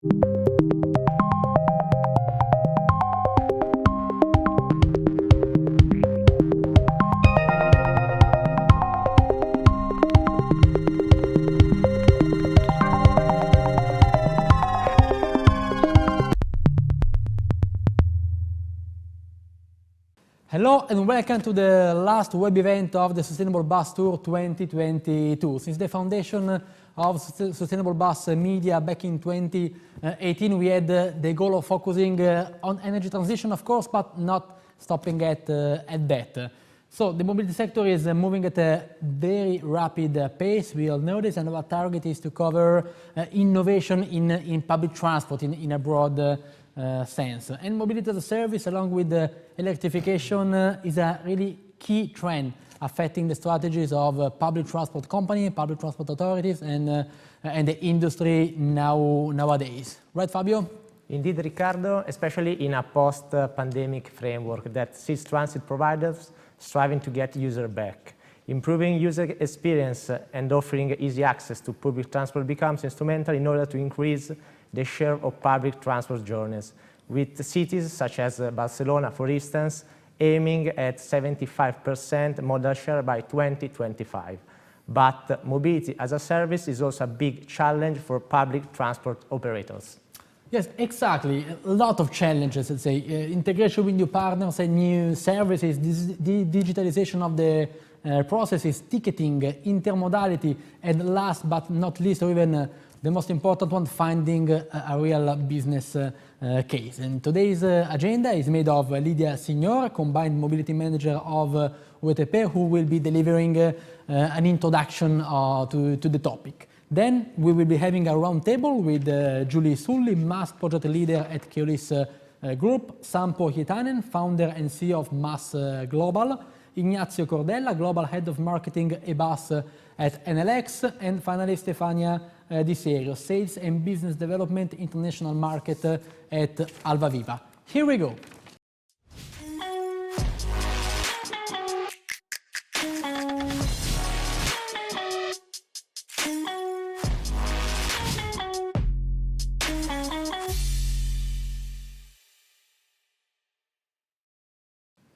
Hello and welcome to the last web event of the Sustainable Bus Tour 2022. Since the foundation of Sustainable Bus Media back in 2018, we had the goal of focusing on energy transition, of course, but not stopping at that. So the mobility sector is moving at a very rapid pace. We all know this, and our target is to cover innovation in public transport in a broad sense. And mobility as a service, along with electrification, is a really key trend affecting the strategies of public transport companies, public transport authorities, and the industry nowadays. Right, Fabio? Indeed, Riccardo, especially in a post-pandemic framework that sees transit providers striving to get user back. Improving user experience and offering easy access to public transport becomes instrumental in order to increase the share of public transport journeys, with cities such as Barcelona, for instance, aiming at 75% modal share by 2025. But mobility as a service is also a big challenge for public transport operators. Yes, exactly. A lot of challenges, let's say. Integration with new partners and new services, digitalization of the processes, ticketing, intermodality, and last but not least, or even the most important one, finding a real business case. And today's agenda is made of Lydia Signor, Combined Mobility Manager of UETP, who will be delivering an introduction to the topic. Then we will be having a roundtable with Julie Sulli, MaaS Project Leader at Keolis Group, Sampo Hietanen, Founder and CEO of MaaS Global, Ignazio Cordella, Global Head of Marketing eBus at NLX, and finally Stefania Di Serio, Sales and Business Development International Market at Alvaviva. Here we go.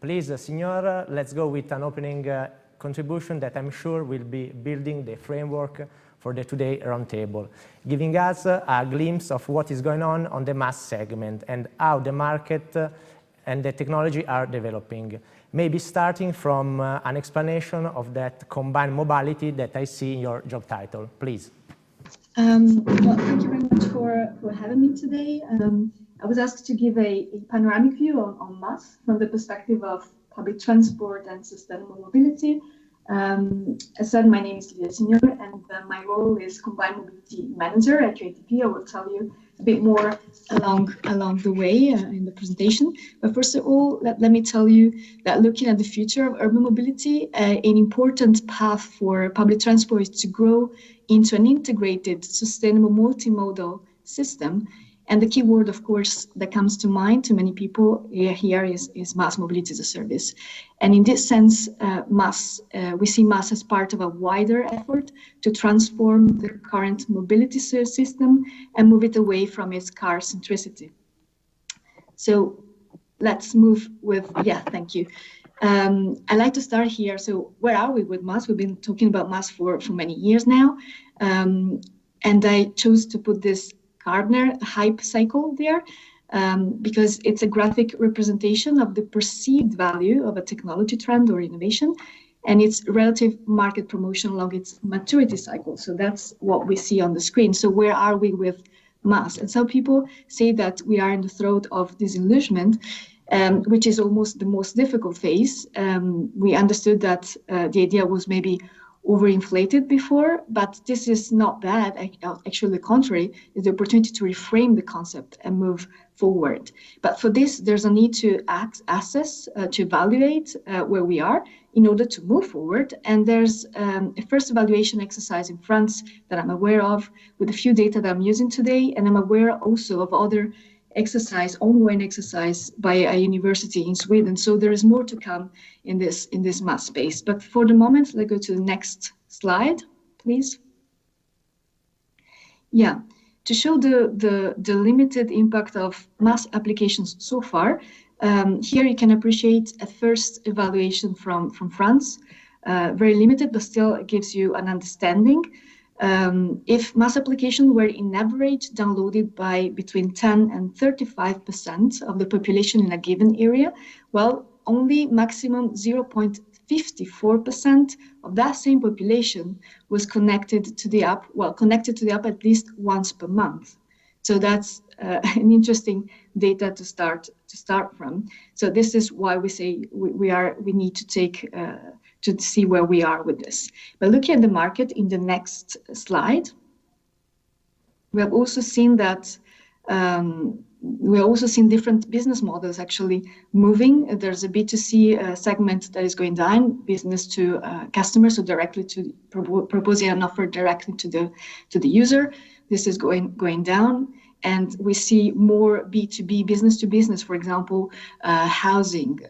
Please, Signor, let's go with an opening contribution that I'm sure will be building the framework for the today roundtable, giving us a glimpse of what is going on the MaaS segment and how the market and the technology are developing. Maybe starting from an explanation of that combined mobility that I see in your job title, please. Well, thank you very much for having me today. I was asked to give a panoramic view on MaaS from the perspective of public transport and sustainable mobility. As said, my name is Lydia Signor, and my role is Combined Mobility Manager at UETP. I will tell you a bit more along the way in the presentation. But first of all, let me tell you that looking at the future of urban mobility, an important path for public transport is to grow into an integrated, sustainable, multimodal system. And the key word, of course, that comes to mind to many people here is MaaS, mobility as a service. And in this sense, we see MaaS as part of a wider effort to transform the current mobility system and move it away from its car centricity. So let's move with, thank you. I'd like to start here. So where are we with MaaS? We've been talking about MaaS for many years now. And I chose to put this Gardner hype cycle there because it's a graphic representation of the perceived value of a technology trend or innovation and its relative market promotion along its maturity cycle. So that's what we see on the screen. So where are we with MaaS? And some people say that we are in the throat of disillusionment, which is almost the most difficult phase. We understood that the idea was maybe overinflated before, but this is not bad. Actually, the contrary is the opportunity to reframe the concept and move forward. But for this, there's a need to assess, to evaluate where we are in order to move forward. And there's a first evaluation exercise in France that I'm aware of with a few data that I'm using today. And I'm aware also of other ongoing exercise by a university in Sweden. So there is more to come in this MaaS space. But for the moment, let's go to the next slide, please. Yeah, to show the limited impact of MaaS applications so far, here you can appreciate a first evaluation from France, very limited, but still it gives you an understanding. If MaaS applications were in average downloaded by between 10 and 35% of the population in a given area, well, only maximum 0.54% of that same population was connected to the app, at least once per month. So that's an interesting data to start from. So this is why we say we need to take to see where we are with this. But looking at the market in the next slide, we have also seen that different business models actually moving. There's a B2C segment that is going down, business to customers, so directly to proposing an offer directly to the user. This is going down. And we see more B2B, business to business, for example, housing,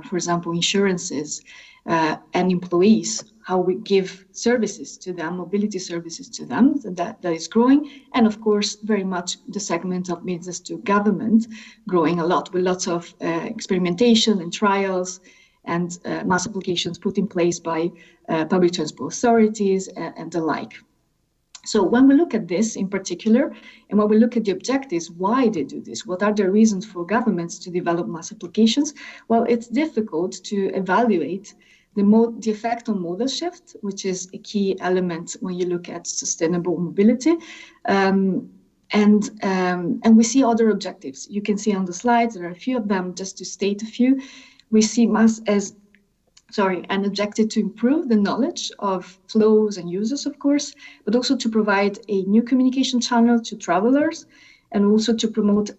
for example, insurances, and employees, how we give services to them, mobility services to them, that is growing. And of course, very much the segment of business to government growing a lot, with lots of experimentation and trials and MaaS applications put in place by public transport authorities and the like. So when we look at this in particular, and when we look at the objectives, why they do this, what are the reasons for governments to develop MaaS applications? Well, it's difficult to evaluate the effect on modal shift, which is a key element when you look at sustainable mobility. And we see other objectives. You can see on the slides, there are a few of them, just to state a few. We see MaaS as an objective to improve the knowledge of flows and users, of course, but also to provide a new communication channel to travelers, and also to promote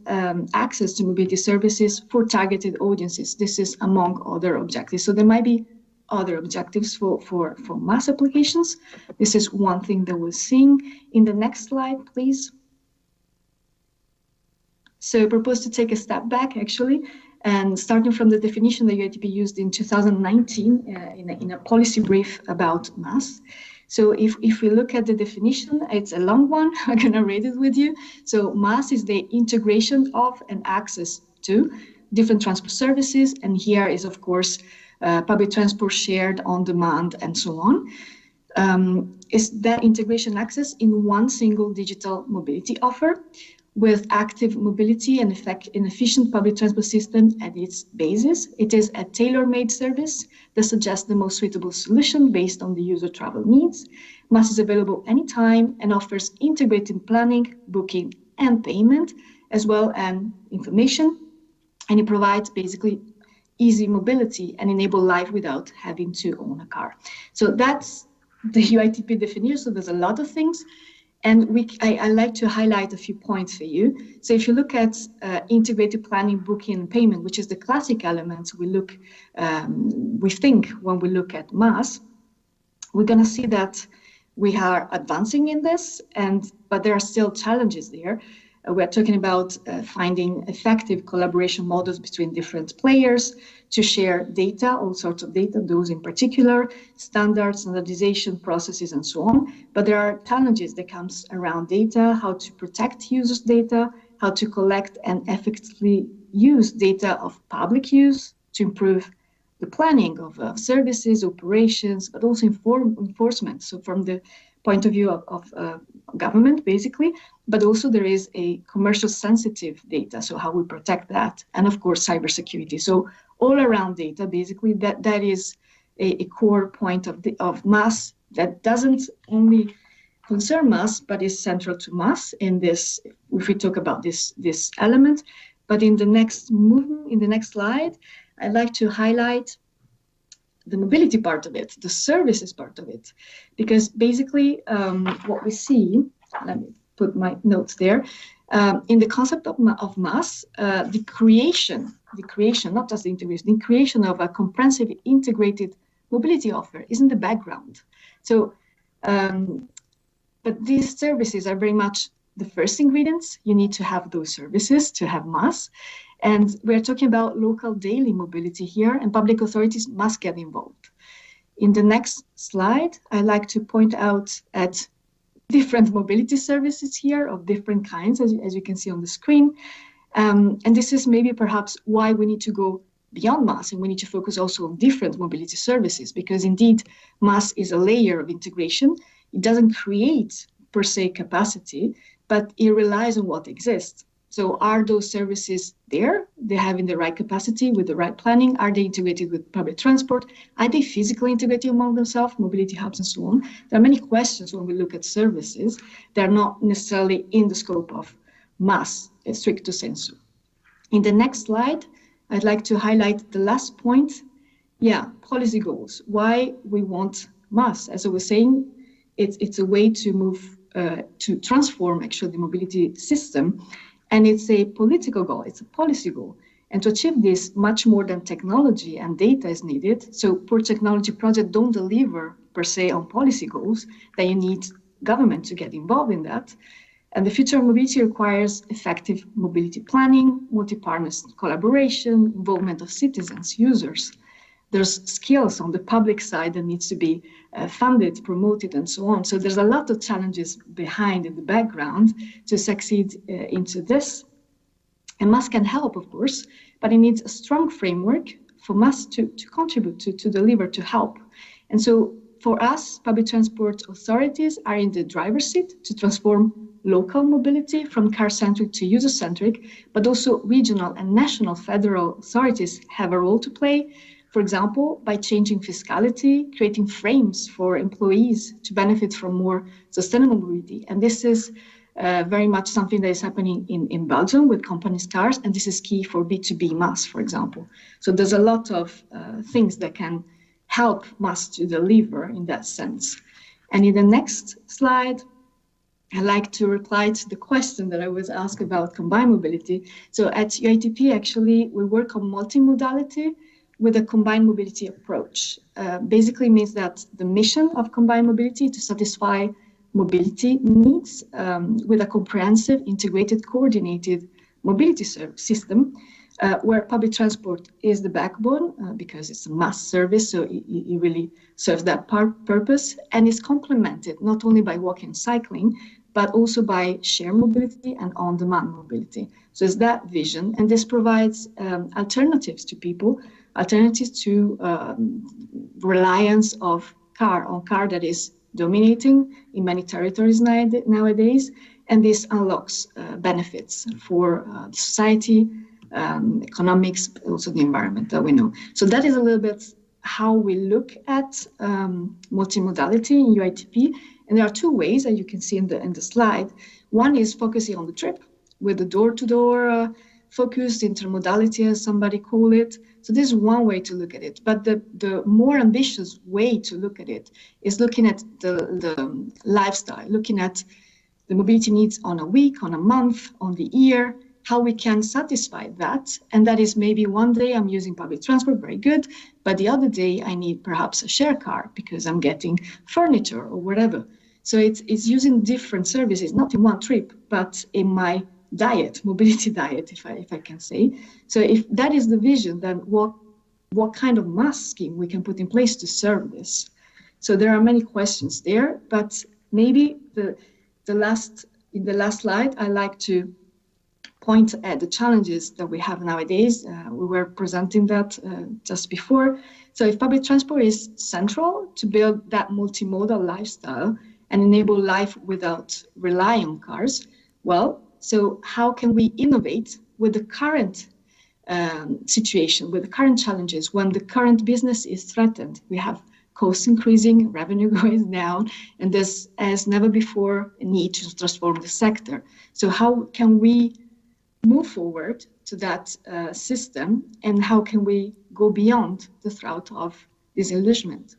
access to mobility services for targeted audiences. This is among other objectives. So there might be other objectives for MaaS applications. This is one thing that we're seeing. In the next slide, please. So I propose to take a step back, actually, and starting from the definition that UITP used in 2019 in a policy brief about MaaS. So if we look at the definition, it's a long one. I'm going to read it with you. So MaaS is the integration of and access to different transport services. And here is, of course, public transport shared on demand and so on. Is that integration access in one single digital mobility offer, with active mobility and an efficient public transport system at its basis. It is a tailor-made service that suggests the most suitable solution based on the user travel needs. MaaS is available anytime and offers integrated planning, booking, and payment, as well as information. And it provides basically easy mobility and enable life without having to own a car. So that's the UITP definition. So there's a lot of things. And I like to highlight a few points for you. So if you look at integrated planning, booking, and payment, which is the classic elements we think when we look at MaaS, we're going to see that we are advancing in this, but there are still challenges there. We're talking about finding effective collaboration models between different players to share data, all sorts of data, those in particular, standards, standardization processes, and so on. But there are challenges that comes around data, how to protect users' data, how to collect and effectively use data of public use to improve the planning of services, operations, but also enforcement. So from the point of view of government, basically, but also there is a commercial sensitive data, so how we protect that, and of course, cybersecurity. So all around data, basically, that is a core point of MaaS that doesn't only concern MaaS, but is central to MaaS in this, if we talk about this element. But in the next slide, I'd like to highlight the mobility part of it, the services part of it, because basically what we see, let me put my notes there, in the concept of MaaS, the creation, not just the integration, the creation of a comprehensive integrated mobility offer is in the background. So, but these services are very much the first ingredients. You need to have those services to have MaaS. And we're talking about local daily mobility here, and public authorities must get involved. In the next slide, I'd like to point out at different mobility services here of different kinds, as you can see on the screen. And this is maybe perhaps why we need to go beyond MaaS, and we need to focus also on different mobility services, because indeed MaaS is a layer of integration. It doesn't create per se capacity, but it relies on what exists. So are those services there? They're having the right capacity with the right planning? Are they integrated with public transport? Are they physically integrated among themselves, mobility hubs and so on? There are many questions when we look at services that are not necessarily in the scope of MaaS, stricto sensu. In the next slide, I'd like to highlight the last point. Yeah, policy goals. Why we want MaaS? As I was saying, it's a way to move, to transform actually the mobility system. And it's a political goal, it's a policy goal. And to achieve this, much more than technology and data is needed. So poor technology projects don't deliver per se on policy goals, that you need government to get involved in that. And the future of mobility requires effective mobility planning, multi-partner collaboration, involvement of citizens, users. There's skills on the public side that needs to be funded, promoted, and so on. So there's a lot of challenges behind in the background to succeed into this. And MaaS can help, of course, but it needs a strong framework for MaaS to contribute, to deliver, to help. And so for us, public transport authorities are in the driver's seat to transform local mobility from car-centric to user-centric, but also regional and national federal authorities have a role to play. For example, by changing fiscality, creating frames for employees to benefit from more sustainable mobility. And this is very much something that is happening in Belgium with companies' cars, and this is key for B2B MaaS, for example. So there's a lot of things that can help MaaS to deliver in that sense. And in the next slide, I'd like to reply to the question that I was asked about combined mobility. So at UITP, actually, we work on multimodality with a combined mobility approach. Basically means that the mission of combined mobility to satisfy mobility needs with a comprehensive, integrated, coordinated mobility system where public transport is the backbone because it's a MaaS service, so it really serves that purpose, and is complemented not only by walking and cycling, but also by shared mobility and on-demand mobility. So it's that vision, and this provides alternatives to people, alternatives to reliance of car that is dominating in many territories nowadays, and this unlocks benefits for society, economics, but also the environment that we know. So that is a little bit how we look at multimodality in UITP, and there are two ways that you can see in the slide. One is focusing on the trip with the door-to-door focused intermodality, as somebody call it. So this is one way to look at it, but the more ambitious way to look at it is looking at the lifestyle, looking at the mobility needs on a week, on a month, on the year, how we can satisfy that. And that is maybe one day I'm using public transport, very good, but the other day I need perhaps a share car because I'm getting furniture or whatever. So it's using different services, not in one trip, but in my diet, mobility diet, if I can say. So if that is the vision, then what kind of MaaS scheme we can put in place to serve this? So there are many questions there, but maybe in the last slide, I like to point at the challenges that we have nowadays. We were presenting that just before. So if public transport is central to build that multimodal lifestyle and enable life without relying on cars, well, so how can we innovate with the current situation, with the current challenges, when the current business is threatened? We have costs increasing, revenue going down, and there's, as never before, a need to transform the sector. So how can we move forward to that system, and how can we go beyond the threat of disillusionment?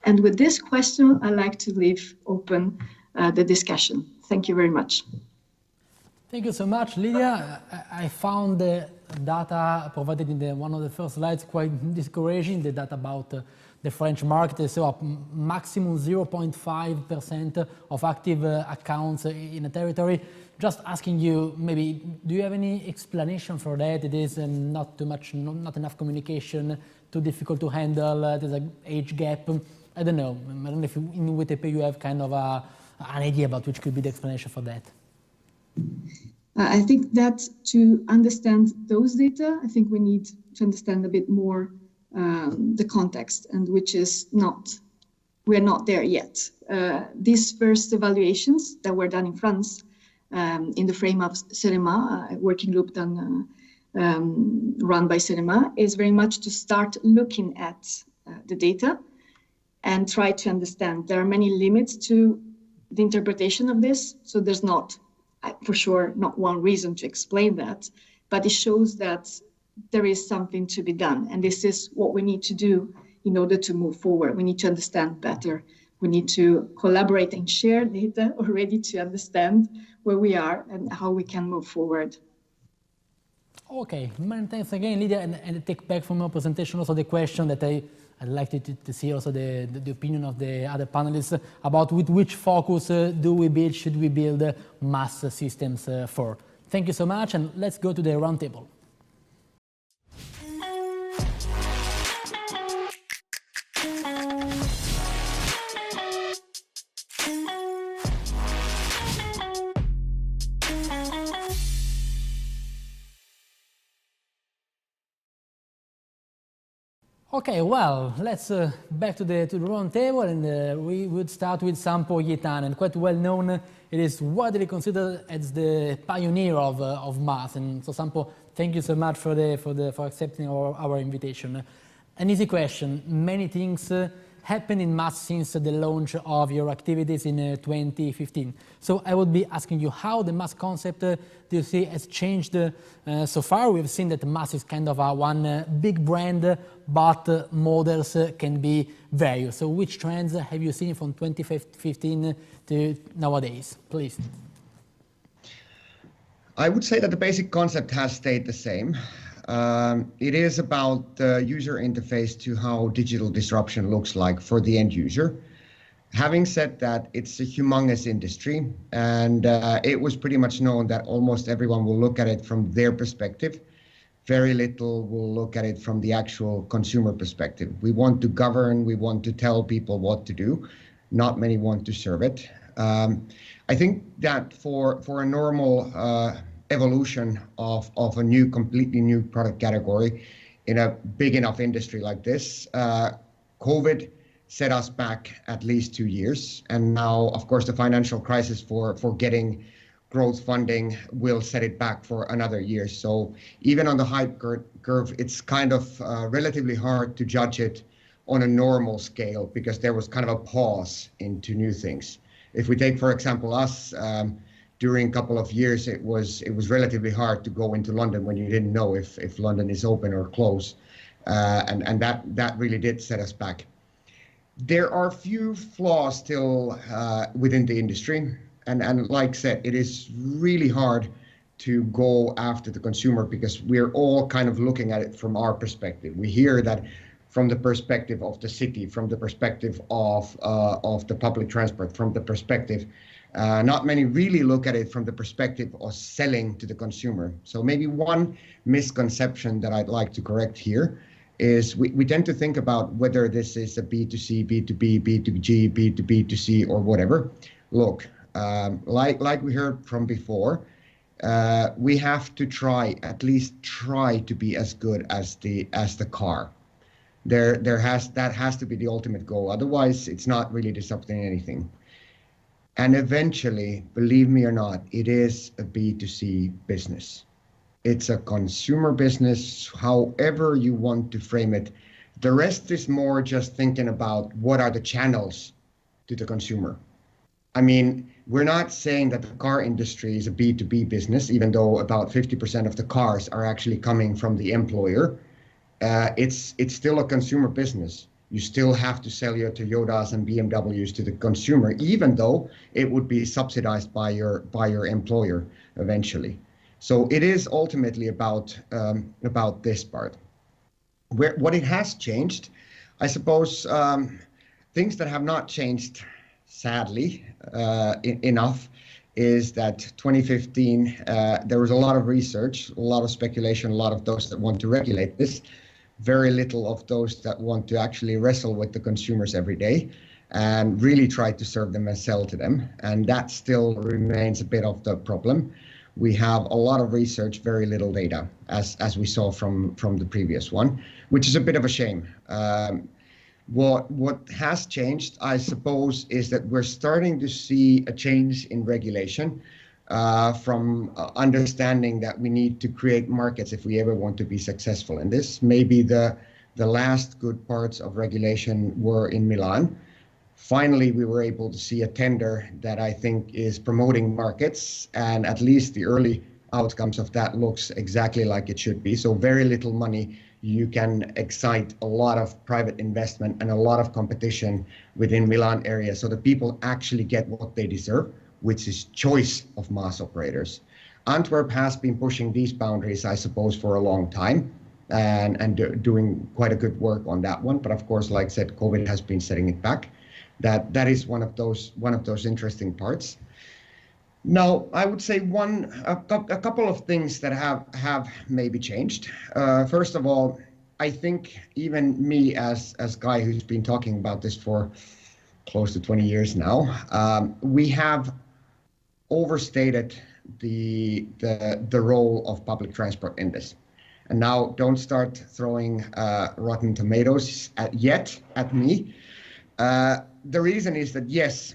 And with this question, I'd like to leave open the discussion. Thank you very much. Thank you so much, Lydia. I found the data provided in one of the first slides quite discouraging, the data about the French market. So a maximum 0.5% of active accounts in a territory. Just asking you, maybe, do you have any explanation for that? It is not too much, not enough communication, too difficult to handle, there's an age gap. I don't know if in UTP you have kind of an idea about which could be the explanation for that? I think that to understand those data, I think we need to understand a bit more the context, and which is we're not there yet. These first evaluations that were done in France in the frame of CEREMA, a working group done run by CEREMA, is very much to start looking at the data and try to understand. There are many limits to the interpretation of this, so there's not, for sure, not one reason to explain that, but it shows that there is something to be done, and this is what we need to do in order to move forward. We need to understand better. We need to collaborate and share data already to understand where we are and how we can move forward. Okay, many thanks again, Lydia, and take back from your presentation also the question that I'd like to see also the opinion of the other panelists about with which focus should we build MaaS systems for. Thank you so much, and let's go to the roundtable. Okay, well, let's back to the round table, and we would start with Sampo Yetan, and quite well known. It is widely considered as the pioneer of MaaS. And so, Sampo, thank you so much for accepting our invitation. An easy question: many things happened in MaaS since the launch of your activities in 2015. So I would be asking you how the MaaS concept do you see has changed so far? We've seen that MaaS is kind of one big brand, but models can be various. So which trends have you seen from 2015 to nowadays, please? I would say that the basic concept has stayed the same. It is about the user interface to how digital disruption looks like for the end user. Having said that, it's a humongous industry, and it was pretty much known that almost everyone will look at it from their perspective. Very little will look at it from the actual consumer perspective. We want to govern, we want to tell people what to do. Not many want to serve it. I think that for a normal evolution of a completely new product category in a big enough industry like this, COVID set us back at least 2 years. And now, of course, the financial crisis for getting growth funding will set it back for another year. So even on the hype curve, it's kind of relatively hard to judge it on a normal scale because there was kind of a pause into new things. If we take, for example, us, during a couple of years, it was relatively hard to go into London when you didn't know if London is open or closed, and that really did set us back. There are a few flaws still within the industry, and like I said, it is really hard to go after the consumer because we're all kind of looking at it from our perspective. We hear that from the perspective of the city, from the perspective of the public transport, from the perspective. Not many really look at it from the perspective of selling to the consumer. So maybe one misconception that I'd like to correct here is we tend to think about whether this is a B2C, B2B, B2G, B2B2C, or whatever. Look, like we heard from before, we have to at least try to be as good as the car. That has to be the ultimate goal. Otherwise, it's not really disrupting anything. And eventually, believe me or not, it is a B2C business. It's a consumer business, however you want to frame it. The rest is more just thinking about what are the channels to the consumer. I mean, we're not saying that the car industry is a B2B business, even though about 50% of the cars are actually coming from the employer. It's still a consumer business. You still have to sell your Toyotas and BMWs to the consumer, even though it would be subsidized by your employer eventually. So it is ultimately about this part. What it has changed, I suppose, things that have not changed, sadly, enough, is that 2015 there was a lot of research, a lot of speculation, a lot of those that want to regulate this. Very little of those that want to actually wrestle with the consumers every day. and really try to serve them and sell to them. And that still remains a bit of the problem. We have a lot of research, very little data, as we saw from the previous one, which is a bit of a shame. What has changed, I suppose, is that we're starting to see a change in regulation from understanding that we need to create markets if we ever want to be successful in this. Maybe the last good parts of regulation were in Milan. Finally, we were able to see a tender that I think is promoting markets, and at least the early outcomes of that looks exactly like it should be. So very little money, you can excite a lot of private investment and a lot of competition within Milan area, so the people actually get what they deserve, which is choice of MaaS operators. Antwerp has been pushing these boundaries, I suppose, for a long time, and doing quite a good work on that one. But of course, like I said, COVID has been setting it back. That is one of those interesting parts. Now, I would say a couple of things that have maybe changed. First of all, I think even me as guy who's been talking about this for close to 20 years now, we have overstated the role of public transport in this. And now don't start throwing rotten tomatoes at me. The reason is that yes,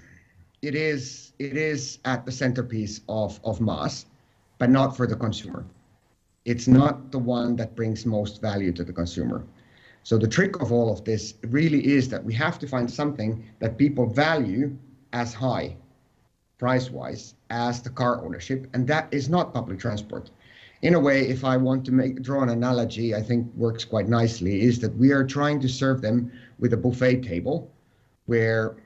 it is at the centerpiece of MaaS, but not for the consumer. It's not the one that brings most value to the consumer. So the trick of all of this really is that we have to find something that people value as high, price-wise, as the car ownership, and that is not public transport. In a way, if I want to draw an analogy, I think works quite nicely, is that we are trying to serve them with a buffet table where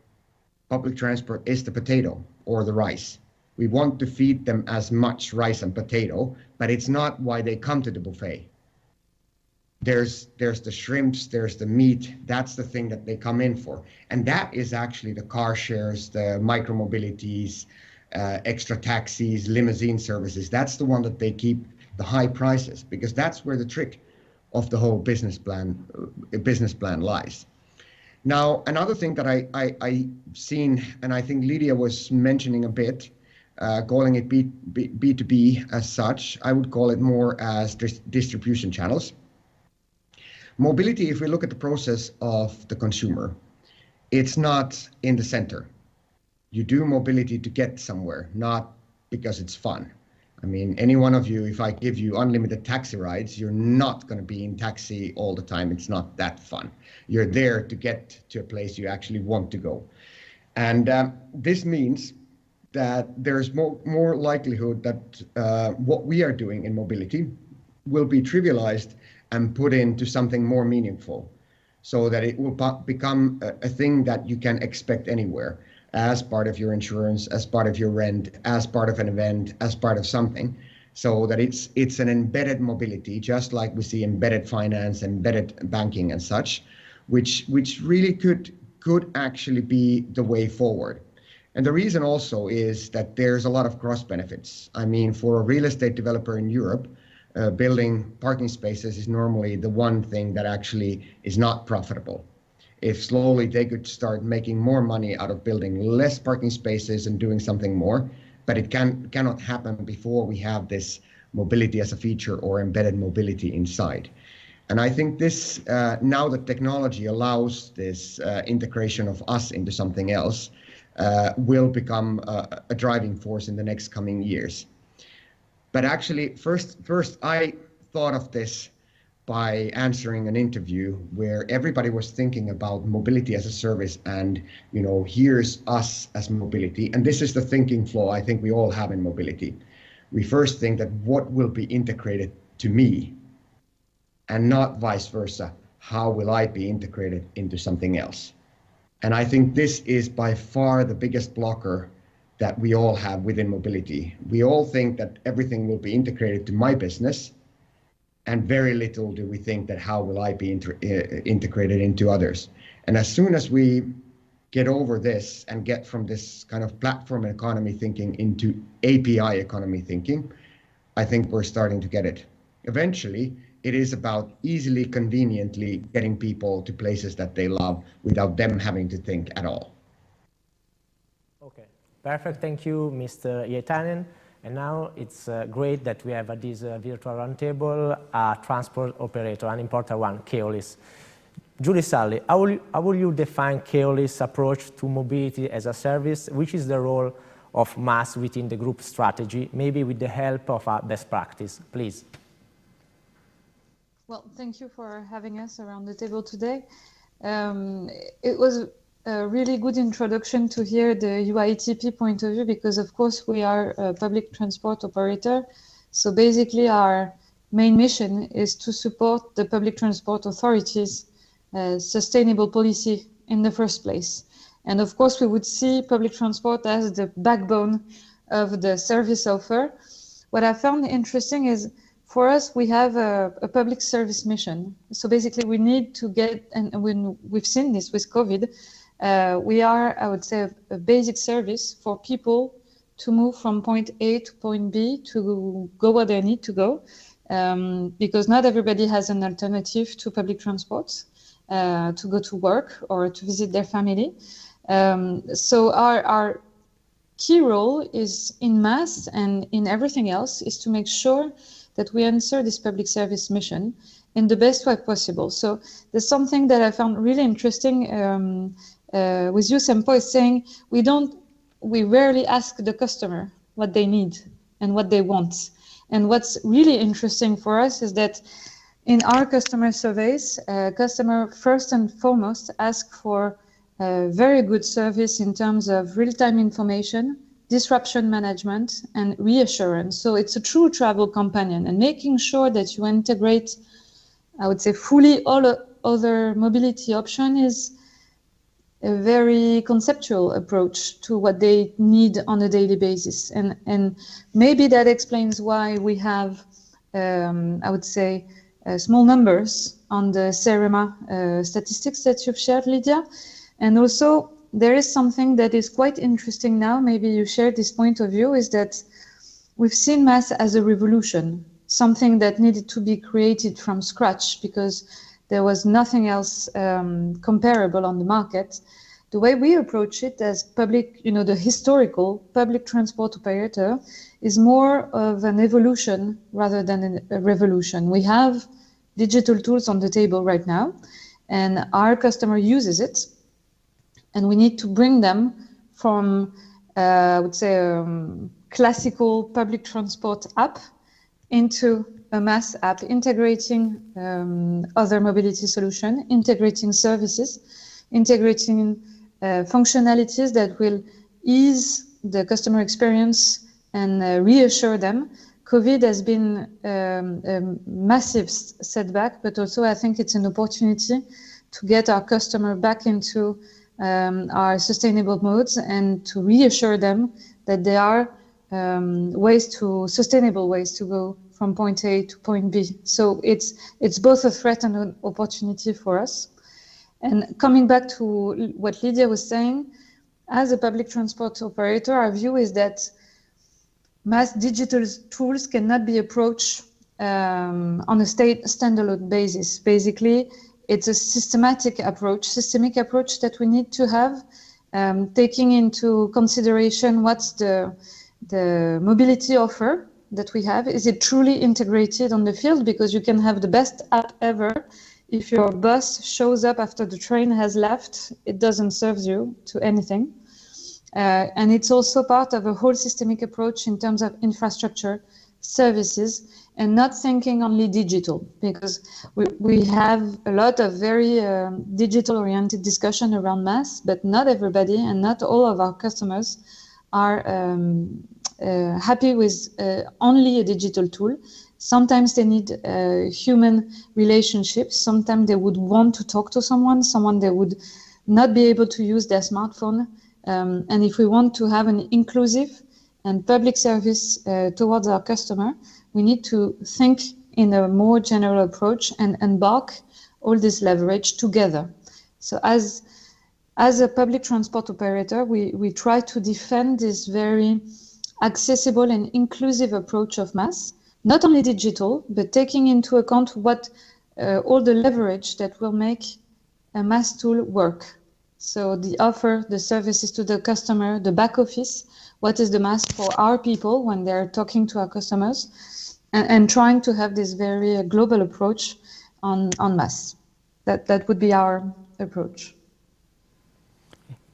public transport is the potato or the rice. We want to feed them as much rice and potato, but it's not why they come to the buffet. There's the shrimps, there's the meat, that's the thing that they come in for. And that is actually the car shares, the micromobilities, extra taxis, limousine services. That's the one that they keep the high prices, because that's where the trick of the whole business plan lies. Now, another thing that I've seen, and I think Lydia was mentioning a bit, calling it B2B as such, I would call it more as distribution channels. Mobility, if we look at the process of the consumer, it's not in the center. You do mobility to get somewhere, not because it's fun. I mean, any one of you, if I give you unlimited taxi rides, you're not going to be in taxi all the time. It's not that fun. You're there to get to a place you actually want to go. And this means that there's more likelihood that what we are doing in mobility will be trivialized and put into something more meaningful, so that it will become a thing that you can expect anywhere, as part of your insurance, as part of your rent, as part of an event, as part of something, so that it's an embedded mobility, just like we see embedded finance, embedded banking and such, which really could actually be the way forward. And the reason also is that there's a lot of cross benefits. I mean, for a real estate developer in Europe, building parking spaces is normally the one thing that actually is not profitable. If slowly they could start making more money out of building less parking spaces and doing something more, but it cannot happen before we have this mobility as a feature or embedded mobility inside. And I think this, now that technology allows this integration of us into something else, will become a driving force in the next coming years. But actually, first I thought of this by answering an interview where everybody was thinking about mobility as a service, and here's us as mobility. And this is the thinking flaw I think we all have in mobility. We first think that what will be integrated to me, and not vice versa. How will I be integrated into something else? And I think this is by far the biggest blocker that we all have within mobility. We all think that everything will be integrated to my business, and very little do we think that how will I be integrated into others. And as soon as we get over this and get from this kind of platform economy thinking into API economy thinking, I think we're starting to get it. Eventually, it is about easily, conveniently getting people to places that they love without them having to think at all. Perfect, thank you, Mr. Ietanen. And now it's great that we have this virtual roundtable, transport operator, an important one, Keolis. Julie Sully, how will you define Keolis' approach to mobility as a service? Which is the role of MaaS within the group strategy, maybe with the help of a best practice, please? Well, thank you for having us around the table today. It was a really good introduction to hear the UITP point of view, because of course we are a public transport operator. So basically our main mission is to support the public transport authorities' sustainable policy in the first place. And of course we would see public transport as the backbone of the service offer. What I found interesting is, for us, we have a public service mission. So basically we need to get, and when we've seen this with COVID, we are, I would say, a basic service for people to move from point A to point B to go where they need to go, because not everybody has an alternative to public transport to go to work or to visit their family. So our key role is in MaaS and in everything else is to make sure that we answer this public service mission in the best way possible. So there's something that I found really interesting with you, Sempo, is saying we rarely ask the customer what they need and what they want. And what's really interesting for us is that in our customer surveys, customer first and foremost ask for very good service in terms of real-time information, disruption management, and reassurance. So it's a true travel companion, and making sure that you integrate, I would say, fully all other mobility option is a very conceptual approach to what they need on a daily basis. And maybe that explains why we have, I would say, small numbers on the CEREMA statistics that you've shared, Lydia. And also, there is something that is quite interesting now, maybe you shared this point of view, is that we've seen MaaS as a revolution, something that needed to be created from scratch because there was nothing else comparable on the market. The way we approach it as public, the historical public transport operator is more of an evolution rather than a revolution. We have digital tools on the table right now, and our customer uses it. And we need to bring them from, I would say, classical public transport app into a MaaS app, integrating other mobility solution, integrating services, integrating functionalities that will ease the customer experience and reassure them. COVID has been a massive setback, but also I think it's an opportunity to get our customer back into our sustainable modes and to reassure them that there are sustainable ways to go from point A to point B. So it's both a threat and an opportunity for us. And coming back to what Lydia was saying, as a public transport operator, our view is that MaaS digital tools cannot be approached on a standalone basis. Basically, it's a systemic approach that we need to have, taking into consideration what's the mobility offer that we have. Is it truly integrated on the field? Because you can have the best app ever. If your bus shows up after the train has left, it doesn't serve you to anything. And it's also part of a whole systemic approach in terms of infrastructure, services, and not thinking only digital, because we have a lot of very digital-oriented discussion around MaaS, but not everybody and not all of our customers are happy with only a digital tool. Sometimes they need human relationships. Sometimes they would want to talk to someone they would not be able to use their smartphone. And if we want to have an inclusive and public service towards our customer, we need to think in a more general approach and embark all this leverage together. So as a public transport operator, we try to defend this very accessible and inclusive approach of MaaS, not only digital, but taking into account what all the leverage that will make a MaaS tool work. So the offer, the services to the customer, the back office, what is the MaaS for our people when they're talking to our customers, and trying to have this very global approach on MaaS. That would be our approach.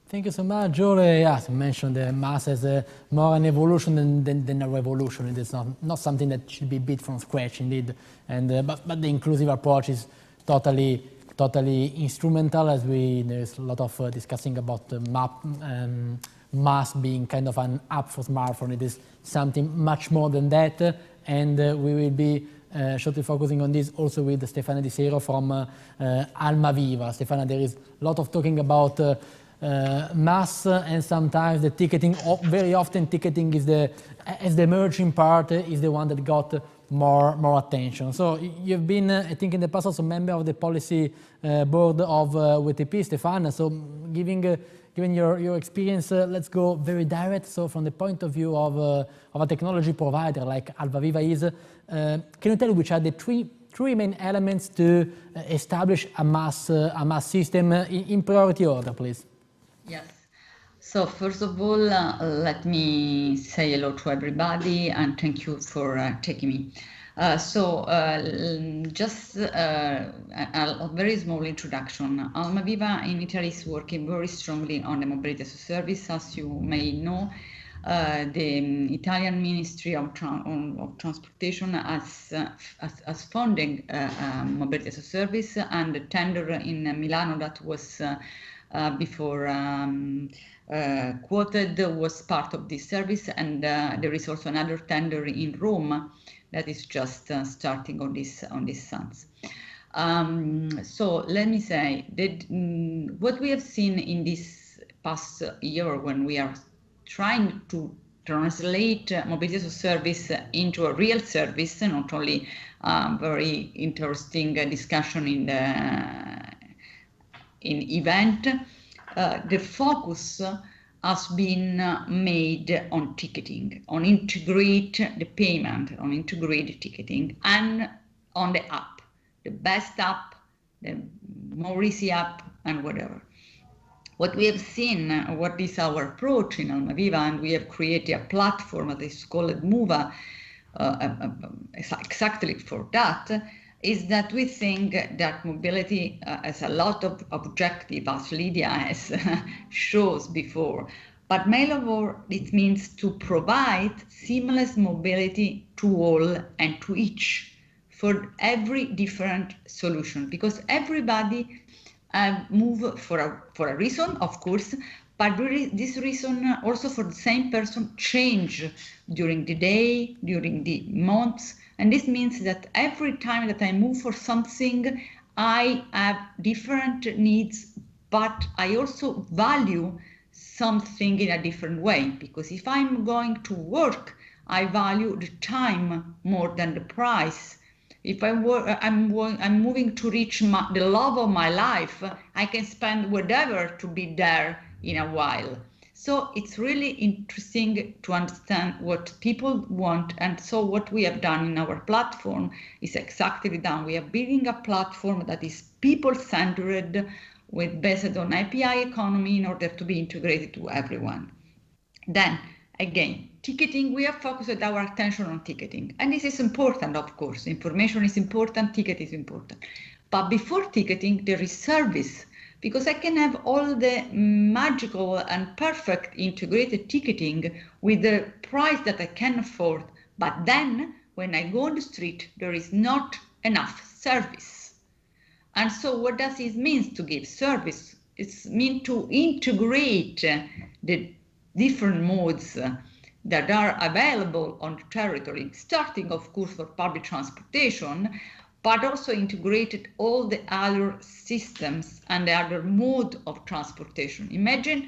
Thank you so much, Joel. Yes, you mentioned the MaaS as more an evolution than a revolution. It is not something that should be built from scratch, indeed. And but the inclusive approach is totally instrumental, as there's a lot of discussing about the MaaS being kind of an app for smartphone. It is something much more than that, and we will be shortly focusing on this also with Stefania Di Sero from Almaviva. Stefania, there is a lot of talking about MaaS, and sometimes the ticketing, very often ticketing is the emerging part, is the one that got more attention. So you've been, I think in the past, also member of the policy board of WTP, Stefania. So given your experience, let's go very direct. So from the point of view of a technology provider like Almaviva is, can you tell which are the three main elements to establish a MaaS system in priority order, please? Yes. So first of all, let me say hello to everybody and thank you for taking me. Just a very small introduction. Almaviva in Italy is working very strongly on the mobility as a service. As you may know, the Italian Ministry of Transportation has funding mobility as a service, and the tender in Milano that was before quoted was part of this service, and there is also another tender in Rome that is just starting on this sense. So let me say that what we have seen in this past year, when we are trying to translate mobility as a service into a real service, not only very interesting discussion in event, the focus has been made on ticketing, on integrate the payment, on integrate the ticketing, and on the app, the best app, the more easy app, and whatever. What we have seen, what is our approach in Almaviva, and we have created a platform that is called MOVA, exactly for that, is that we think that mobility has a lot of objective, as Lydia has shows before, but main of all, it means to provide seamless mobility to all and to each for every different solution, because everybody move for a reason, of course, but this reason also for the same person change during the day, during the months. And this means that every time that I move for something, I have different needs, but I also value something in a different way. Because if I'm going to work, I value the time more than the price. If I'm moving to reach the love of my life, I can spend whatever to be there in a while. So it's really interesting to understand what people want. And so what we have done in our platform is exactly done. We are building a platform that is people-centered, based on API economy in order to be integrated to everyone. Then again, ticketing, we have focused our attention on ticketing. And this is important, of course. Information is important, ticket is important. But before ticketing, there is service. Because I can have all the magical and perfect integrated ticketing with the price that I can afford. But then when I go on the street, there is not enough service. And so what does it mean to give service? It means to integrate the different modes that are available on the territory, starting, of course, for public transportation, but also integrated all the other systems and the other mode of transportation. Imagine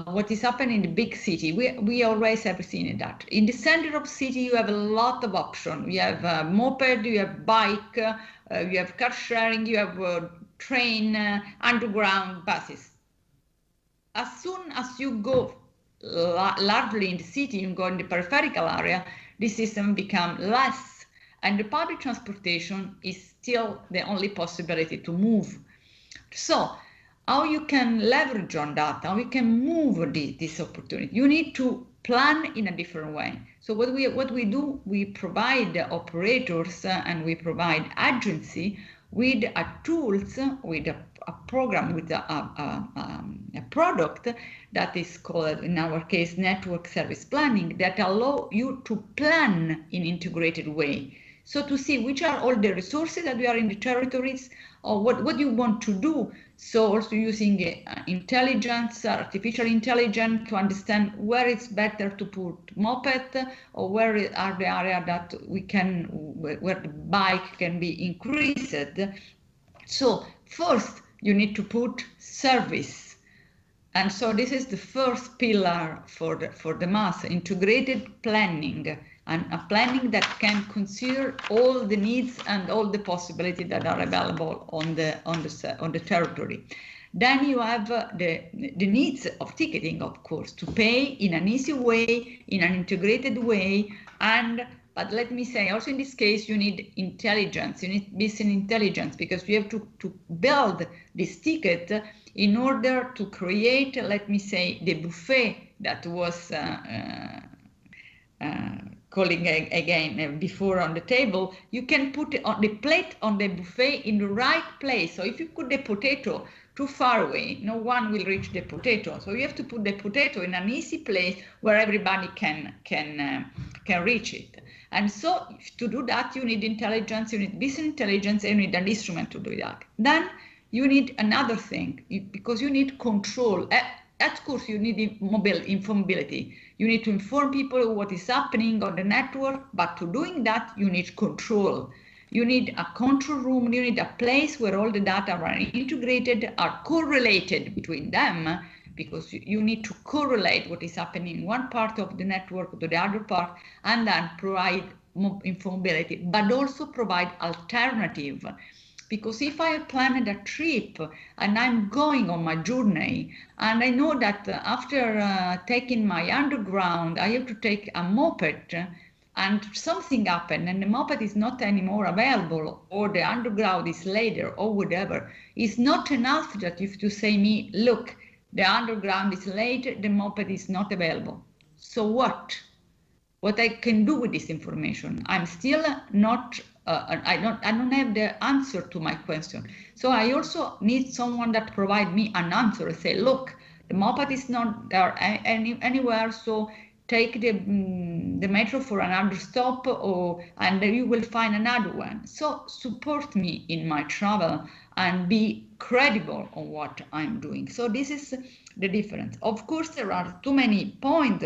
what is happening in the big city. We always have seen that. In the center of the city, you have a lot of options. You have moped, you have bike, you have car sharing, you have train, underground buses. As soon as you go largely in the city, you go in the peripheral area, the system becomes less. And the public transportation is still the only possibility to move. So how you can leverage on that, how you can move this opportunity. You need to plan in a different way. So what we do, we provide operators and we provide agency with tools, with a program, with a product that is called, in our case, network service planning, that allow you to plan in integrated way. So to see which are all the resources that we are in the territories, or what you want to do. So also using intelligence, artificial intelligence, to understand where it's better to put moped, or where are the area that we can, where the bike can be increased. So first you need to put service. And so this is the first pillar for the MaaS, integrated planning, and a planning that can consider all the needs and all the possibilities that are available on the territory. Then you have the needs of ticketing, of course, to pay in an easy way, in an integrated way, but let me say, also in this case, you need intelligence, you need business intelligence, because you have to build this ticket in order to create, let me say, the buffet that was calling again before on the table. You can put it on the plate on the buffet in the right place. So if you put the potato too far away, no one will reach the potato. So you have to put the potato in an easy place where everybody can reach it. And so to do that, you need intelligence, you need business intelligence, and you need an instrument to do that. Then you need another thing, because you need control. Of course, you need informability. You need to inform people what is happening on the network, but to doing that, you need control. You need a control room, you need a place where all the data are integrated, are correlated between them, because you need to correlate what is happening in one part of the network to the other part, and then provide informability, but also provide alternative. Because if I planned a trip and I'm going on my journey, and I know that after taking my underground, I have to take a moped, and something happened and the moped is not anymore available, or the underground is later, or whatever, it's not enough that you have to say me, look, the underground is late, the moped is not available. So what I can do with this information? I'm still not, I don't have the answer to my question. So I also need someone that provide me an answer, say, look, the moped is not there anywhere, so take the metro for another stop, and you will find another one. So support me in my travel and be credible on what I'm doing. So this is the difference. Of course, there are too many points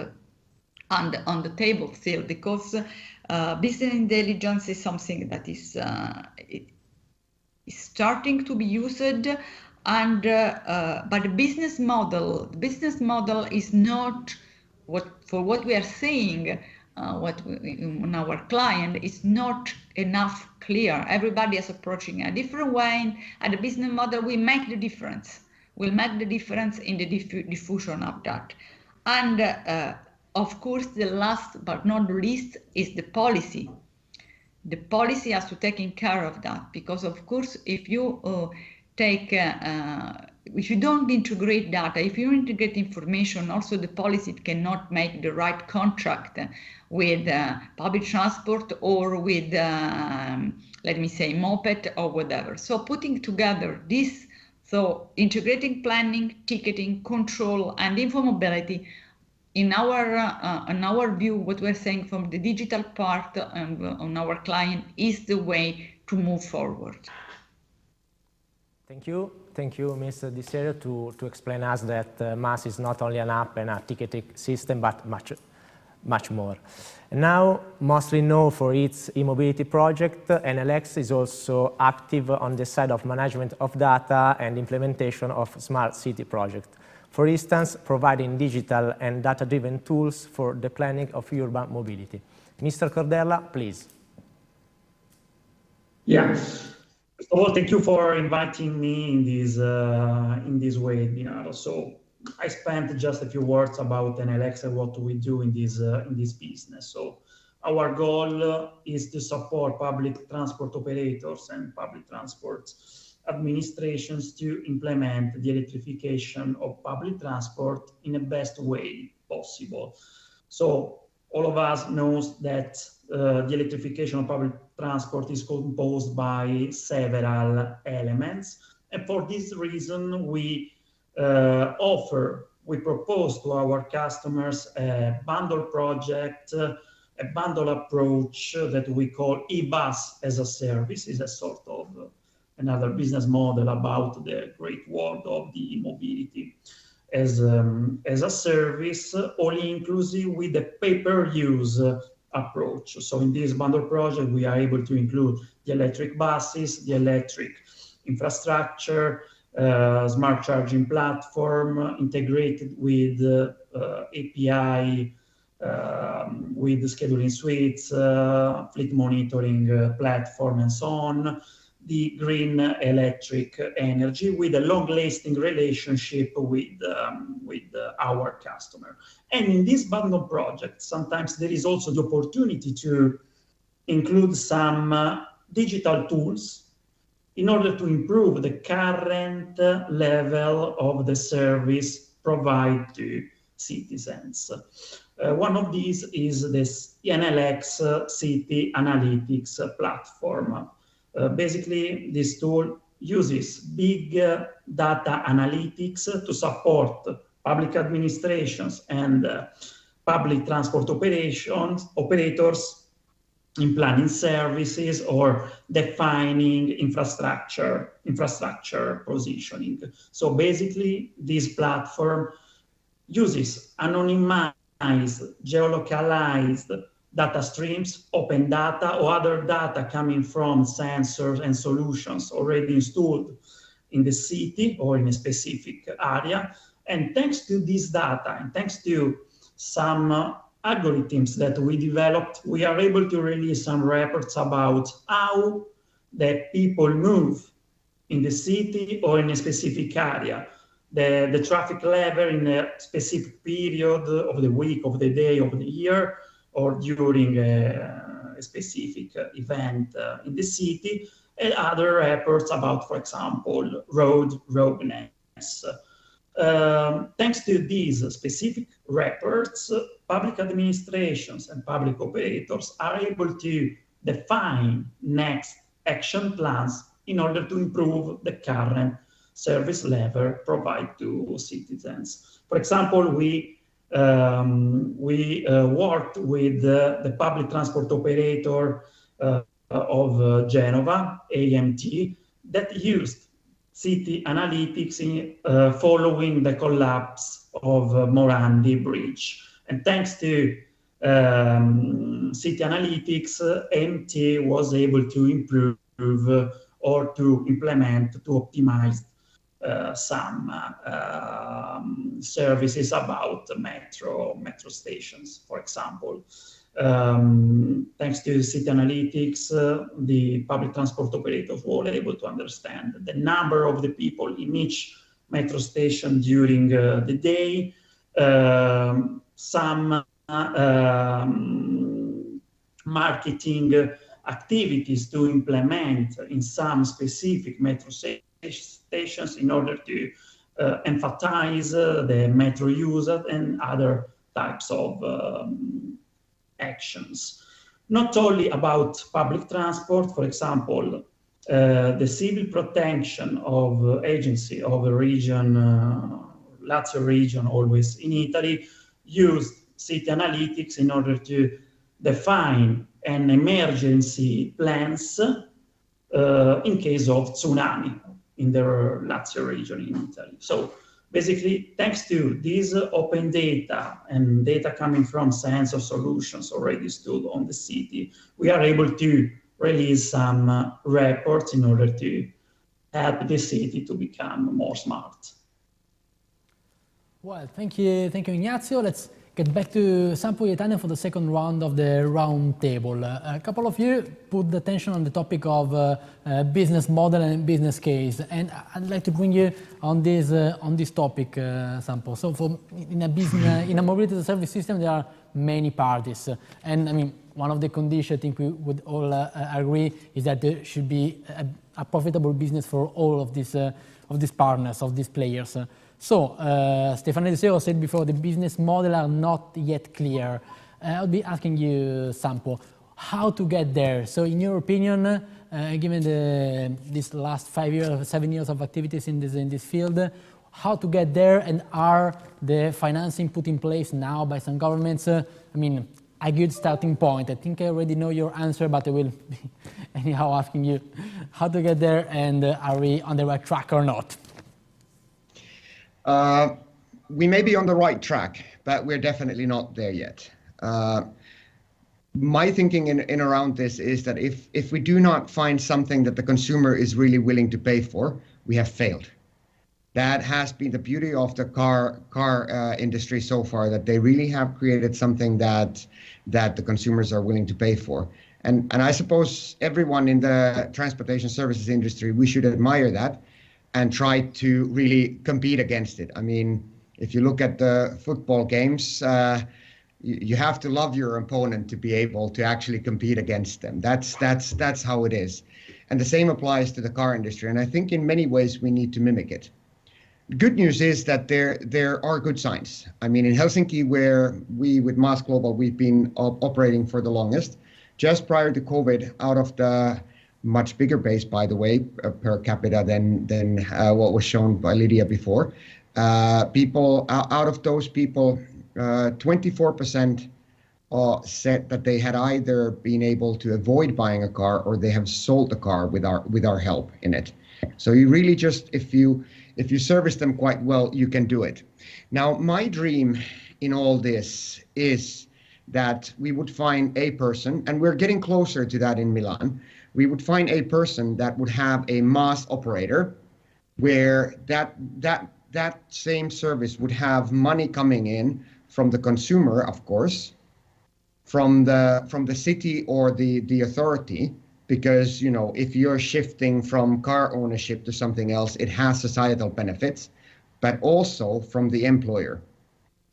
on the table still, because business intelligence is something that is starting to be used, and but the business model is not what we are saying. On our client is not enough clear. Everybody is approaching a different way, and the business model will make the difference. Will make the difference in the diffusion of that, and. Of course, the last but not least is the policy. The policy has to take care of that, because of course, if you if you don't integrate data, if you integrate information, also the policy cannot make the right contract with public transport or with, let me say, moped or whatever. So putting together this, so integrating planning, ticketing, control, and informability. In our view, what we're saying from the digital part on our client is the way to move forward. Thank you, Mr. Di Serio, to explain us that MaaS is not only an app and a ticketing system, but much more. And now, mostly known for its e-mobility project, NLX is also active on the side of management of data and implementation of smart city project. For instance, providing digital and data-driven tools for the planning of urban mobility. Mr. Cordella, please. Yes. First of all, thank you for inviting me in this webinar. So I spent just a few words about NLX and what we do in this business. So our goal is to support public transport operators and public transport administrations to implement the electrification of public transport in the best way possible. So all of us knows that the electrification of public transport is composed by several elements. And for this reason, we propose to our customers a bundle project, a bundle approach that we call eBus as a service. Is a sort of another business model about the great world of the mobility as a service, all inclusive with the pay-per-use approach. So in this bundle project, we are able to include the electric buses, the electric infrastructure, smart charging platform integrated with API, with the scheduling suites, fleet monitoring platform, and so on, the green electric energy with a long-lasting relationship with our customer. And in this bundle project, sometimes there is also the opportunity to include some digital tools in order to improve the current level of the service provided to citizens. One of these is this NLX City Analytics platform. Basically, this tool uses big data analytics to support public administrations and public transport operators in planning services or defining infrastructure positioning. So basically, this platform uses anonymized, geolocalized data streams, open data, or other data coming from sensors and solutions already installed in the city or in a specific area. And thanks to this data, and thanks to some algorithms that we developed, we are able to release some reports about how the people move in the city or in a specific area, the traffic level in a specific period of the week, of the day, of the year, or during a specific event in the city, and other reports about, for example, road roughness. Thanks to these specific reports, public administrations and public operators are able to define next action plans in order to improve the current service level provided to citizens. For example, we worked with the public transport operator of Genova, AMT, that used city analytics following the collapse of Morandi Bridge. And thanks to city analytics, AMT was able to improve or to implement, to optimize some services about metro stations, for example. Thanks to city analytics, the public transport operators were able to understand the number of the people in each metro station during the day, some marketing activities to implement in some specific metro stations in order to emphasize the metro user and other types of actions. Not only about public transport, for example, the civil protection of agency of a region, Lazio region, always in Italy, used city analytics in order to define an emergency plans in case of tsunami in the Lazio region in Italy. So basically, thanks to this open data and data coming from sensor solutions already stood on the city, we are able to release some reports in order to help the city to become more smart. Well, thank you, Ignazio. Let's get back to Sampo Gaetano for the second round of the round table. A couple of you put the attention on the topic of business model and business case, and I'd like to bring you on this topic, Sampo. So, in a mobility as a service system, there are many parties, and I mean, one of the conditions I think we would all agree is that there should be a profitable business for all of these partners, of these players. So Stefano De Seo said before, the business model are not yet clear. I'll be asking you, Sampo, how to get there. So in your opinion, given this last 5 years, 7 years of activities in this field, how to get there, and are the financing put in place now by some governments? I mean, a good starting point. I think I already know your answer, but I will be anyhow asking you how to get there, and are we on the right track or not? We may be on the right track, but we're definitely not there yet. My thinking in around this is that if we do not find something that the consumer is really willing to pay for, we have failed. That has been the beauty of the car industry so far, that they really have created something that the consumers are willing to pay for. And I suppose everyone in the transportation services industry, we should admire that and try to really compete against it. I mean, if you look at the football games, you have to love your opponent to be able to actually compete against them. That's how it is. And the same applies to the car industry. And I think in many ways we need to mimic it. Good news is that there are good signs. I mean, in Helsinki, where we with MaaS Global, we've been operating for the longest, just prior to COVID, out of the much bigger base, by the way, per capita than what was shown by Lydia before. People out of those people, 24% said that they had either been able to avoid buying a car or they have sold a car with our help in it. So you really just, if you service them quite well, you can do it. Now, my dream in all this is that we would find a person, and we're getting closer to that in Milan, we would find a person that would have a MaaS operator where that same service would have money coming in from the consumer, of course, from the city or the authority, because, you know, if you're shifting from car ownership to something else, it has societal benefits, but also from the employer.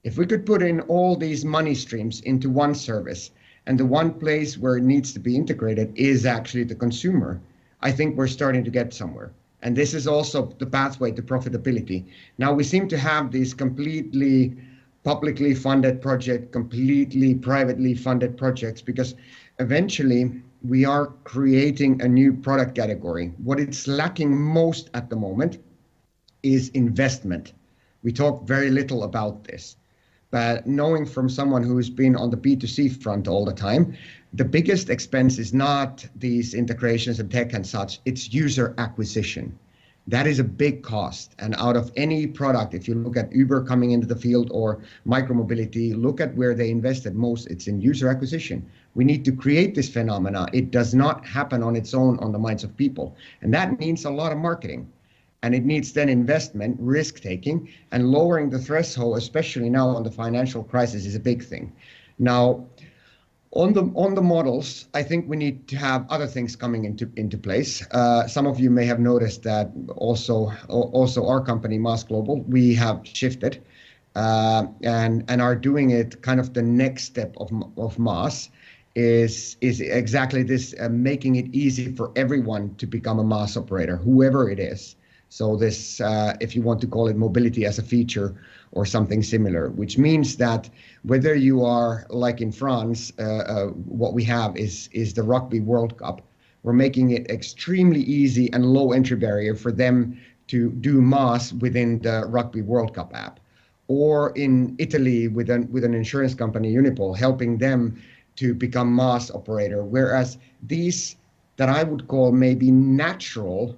If we could put in all these money streams into one service, and the one place where it needs to be integrated is actually the consumer, I think we're starting to get somewhere. And this is also the pathway to profitability. Now we seem to have these completely publicly funded projects, completely privately funded projects, because eventually we are creating a new product category. What it's lacking most at the moment is investment. We talk very little about this, but knowing from someone who's been on the B2C front all the time, the biggest expense is not these integrations and tech and such, it's user acquisition. That is a big cost. And out of any product, if you look at Uber coming into the field or micromobility, look at where they invested most, it's in user acquisition. We need to create this phenomena. It does not happen on its own on the minds of people. And that means a lot of marketing. And it needs then investment, risk-taking, and lowering the threshold, especially now on the financial crisis, is a big thing. Now, on the models, I think we need to have other things coming into place. Some of you may have noticed that also our company, MaaS Global, we have shifted and are doing it. Kind of the next step of MaaS is exactly this, making it easy for everyone to become a MaaS operator, whoever it is. So this, if you want to call it mobility as a feature or something similar, which means that whether you are like in France, what we have is the Rugby World Cup. We're making it extremely easy and low entry barrier for them to do MaaS within the Rugby World Cup app. Or in Italy with an insurance company, Unipol, helping them to become MaaS operator. Whereas these that I would call maybe natural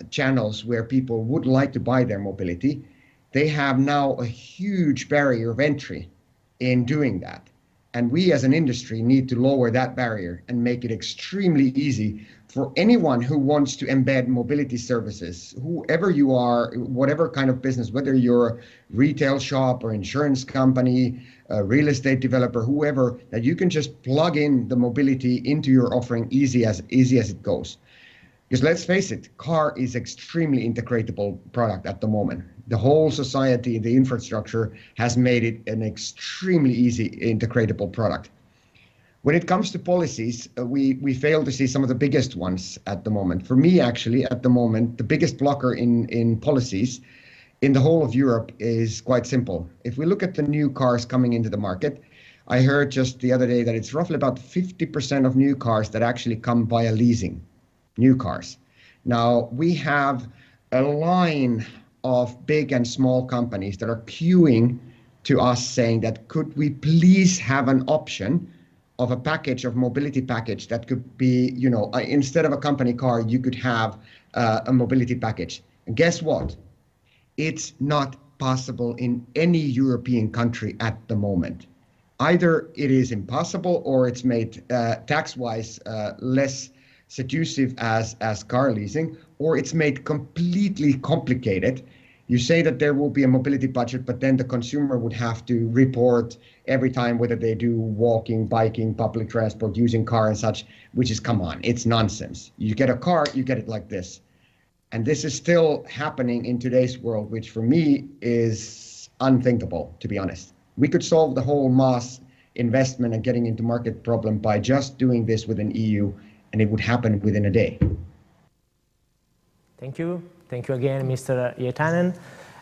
channels where people would like to buy their mobility, they have now a huge barrier of entry in doing that. And we as an industry need to lower that barrier and make it extremely easy for anyone who wants to embed mobility services, whoever you are, whatever kind of business, whether you're a retail shop or insurance company, a real estate developer, whoever, that you can just plug in the mobility into your offering easy as it goes. Because let's face it, car is extremely integratable product at the moment. The whole society, the infrastructure has made it an extremely easy integratable product. When it comes to policies, we fail to see some of the biggest ones at the moment. For me, actually, at the moment, the biggest blocker in policies in the whole of Europe is quite simple. If we look at the new cars coming into the market, I heard just the other day that it's roughly about 50% of new cars that actually come via leasing, new cars. Now, we have a line of big and small companies that are queuing to us saying that could we please have an option of a package, of mobility package that could be, you know, instead of a company car, you could have a mobility package. And guess what? It's not possible in any European country at the moment. Either it is impossible or it's made tax-wise less seductive as car leasing, or it's made completely complicated. You say that there will be a mobility budget, but then the consumer would have to report every time whether they do walking, biking, public transport, using car and such, which is, come on, it's nonsense. You get a car, you get it like this. And this is still happening in today's world, which for me is unthinkable, to be honest. We could solve the whole MaaS investment and getting into market problem by just doing this within EU, and it would happen within a day. Thank you. Thank you again, Mr. Ietanen.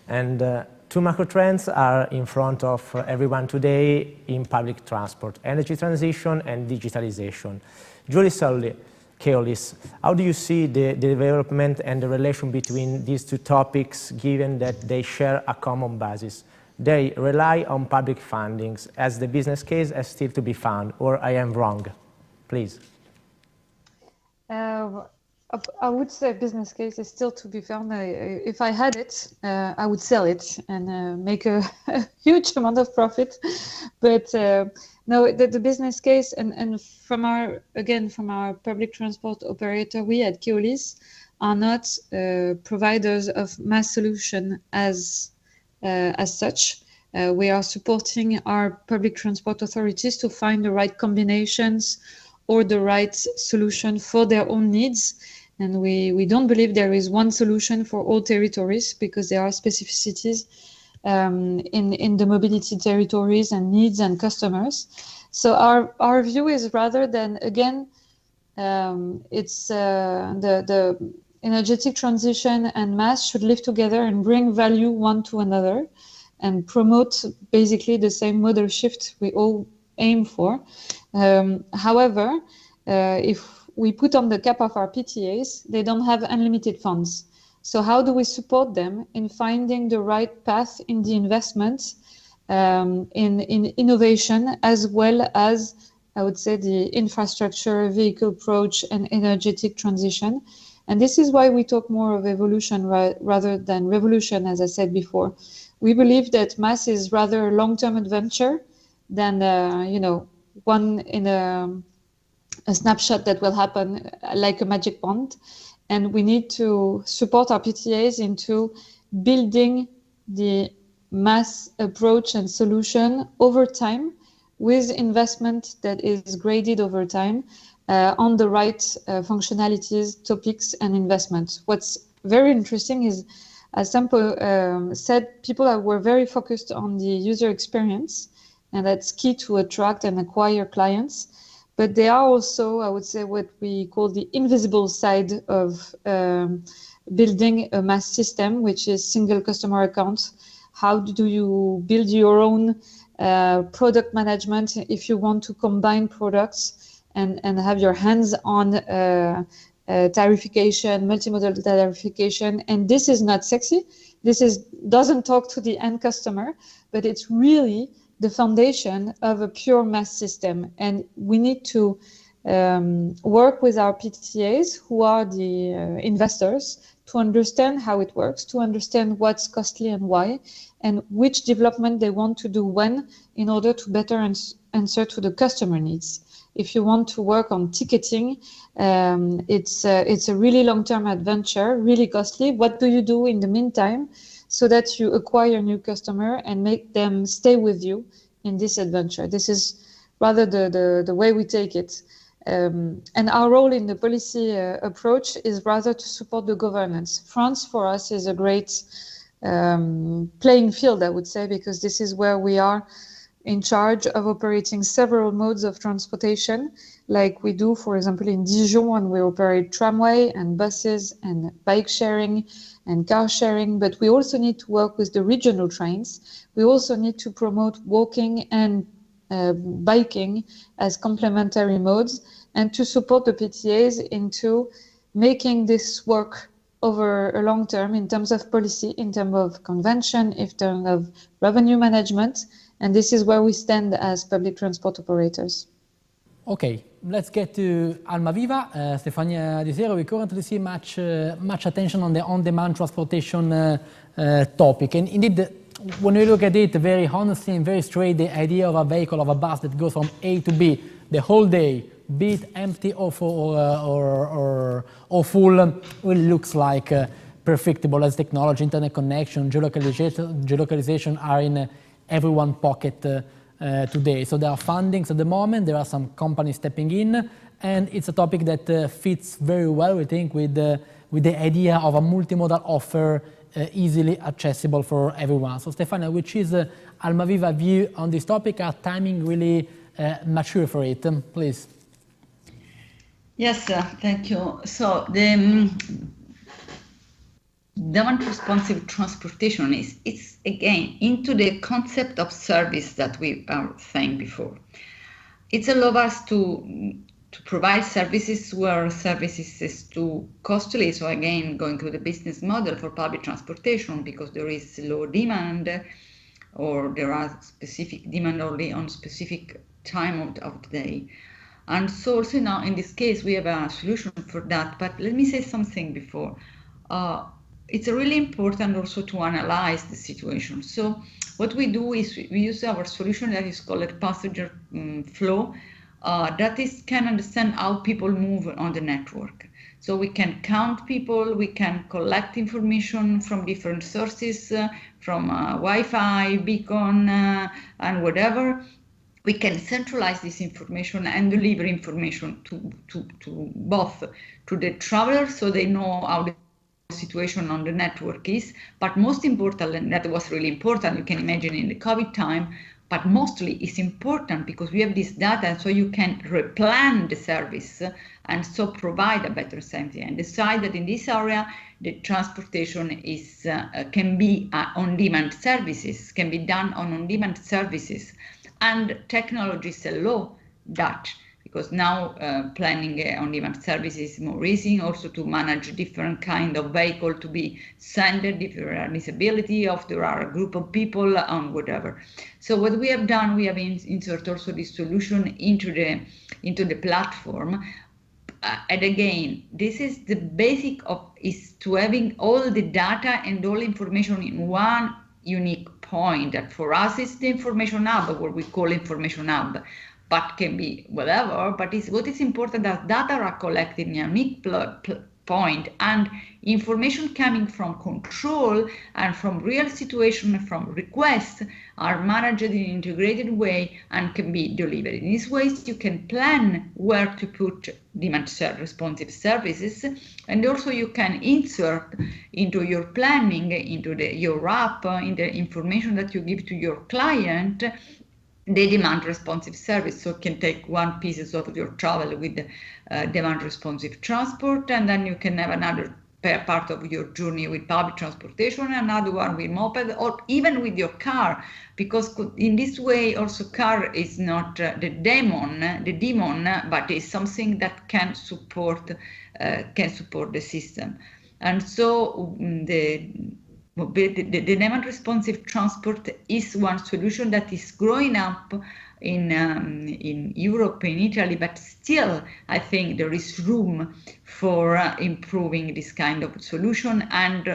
And two macro trends are in front of everyone today in public transport: energy transition and digitalization. Julie Sully, Keolis, how do you see the development and the relation between these two topics, given that they share a common basis? They rely on public fundings, as the business case has still to be found, or I am wrong? Please. I would say business case is still to be found. If I had it, I would sell it and make a huge amount of profit. But no, the business case, and from our public transport operator, we at Keolis are not providers of MaaS solution as such. We are supporting our public transport authorities to find the right combinations or the right solution for their own needs. And we don't believe there is one solution for all territories, because there are specificities in the mobility territories and needs and customers. So our view is, rather than, again, it's the energetic transition and MaaS should live together and bring value one to another and promote basically the same model shift we all aim for. However, if we put on the cap of our PTAs, they don't have unlimited funds. So how do we support them in finding the right path in the investment, in innovation, as well as, I would say, the infrastructure, vehicle approach, and energetic transition? And this is why we talk more of evolution rather than revolution, as I said before. We believe that MaaS is rather a long-term adventure than, one in a snapshot that will happen like a magic wand. And we need to support our PTAs into building the MaaS approach and solution over time, with investment that is graded over time on the right functionalities, topics, and investments. What's very interesting is, as Sampo said, people were very focused on the user experience, and that's key to attract and acquire clients. But they are also, I would say, what we call the invisible side of building a MaaS system, which is single customer account. How do you build your own product management if you want to combine products and have your hands on tarification, multimodal tarification? And this is not sexy. This doesn't talk to the end customer, but it's really the foundation of a pure MaaS system. And we need to work with our PTAs, who are the investors, to understand how it works, to understand what's costly and why, and which development they want to do when, in order to better answer to the customer needs. If you want to work on ticketing, it's a really long-term adventure, really costly. What do you do in the meantime so that you acquire new customer and make them stay with you in this adventure? This is rather the way we take it. And our role in the policy approach is rather to support the governance. France, for us, is a great playing field, I would say, because this is where we are in charge of operating several modes of transportation, like we do, for example, in Dijon, when we operate tramway and buses and bike sharing and car sharing, but we also need to work with the regional trains. We also need to promote walking and biking as complementary modes, and to support the PTAs into making this work over a long term in terms of policy, in terms of convention, in terms of revenue management. And this is where we stand as public transport operators. Okay, let's get to Almaviva. Stefania Di Sero, we currently see much attention on the on-demand transportation topic. And indeed, when we look at it very honestly and very straight, the idea of a vehicle, of a bus that goes from A to B the whole day, be it empty or full, really looks like perfectible as technology, internet connection, geolocalization are in everyone's pocket today. So there are fundings at the moment, there are some companies stepping in, and it's a topic that fits very well, we think, with the idea of a multimodal offer easily accessible for everyone. So Stefania, which is Almaviva view on this topic? Are timing really mature for it? Please. Yes, thank you. So the demand responsive transportation it's again into the concept of service that we are saying before. It's allows us to provide services where services is too costly. So again, going to the business model for public transportation, because there is low demand, or there are specific demand only on specific time of the day. And so also now in this case, we have a solution for that. But let me say something before. It's really important also to analyze the situation. So what we do is we use our solution that is called passenger flow, that can understand how people move on the network. So we can count people, we can collect information from different sources, from Wi-Fi, beacon, and whatever. We can centralize this information and deliver information to both to the travelers, so they know how the situation on the network is, but most important, and that was really important, you can imagine in the COVID time, but mostly it's important because we have this data, so you can replan the service and so provide a better safety and decide that in this area the transportation is can be on-demand services, can be done on on-demand services, and technologies allow that. Because now planning on-demand services is more easy, also to manage different kind of vehicle to be sent, different visibility of there are a group of people and whatever. So what we have done, we have inserted also this solution into the platform. And again, this is the basic of is to having all the data and all information in one unique point. That for us is the information hub, what we call information hub. But can be whatever, but what is important that data are collected in a unique point, and information coming from control and from real situation, from requests, are managed in an integrated way and can be delivered. In these ways, you can plan where to put demand responsive services, and also you can insert into your planning, into your app, in the information that you give to your client, the demand responsive service. So you can take one piece of your travel with demand responsive transport, and then you can have another part of your journey with public transportation, another one with moped, or even with your car, because in this way also car is not the demon, but is something that can support the system. And so the demand responsive transport is one solution that is growing up in Europe, in Italy, but still I think there is room for improving this kind of solution and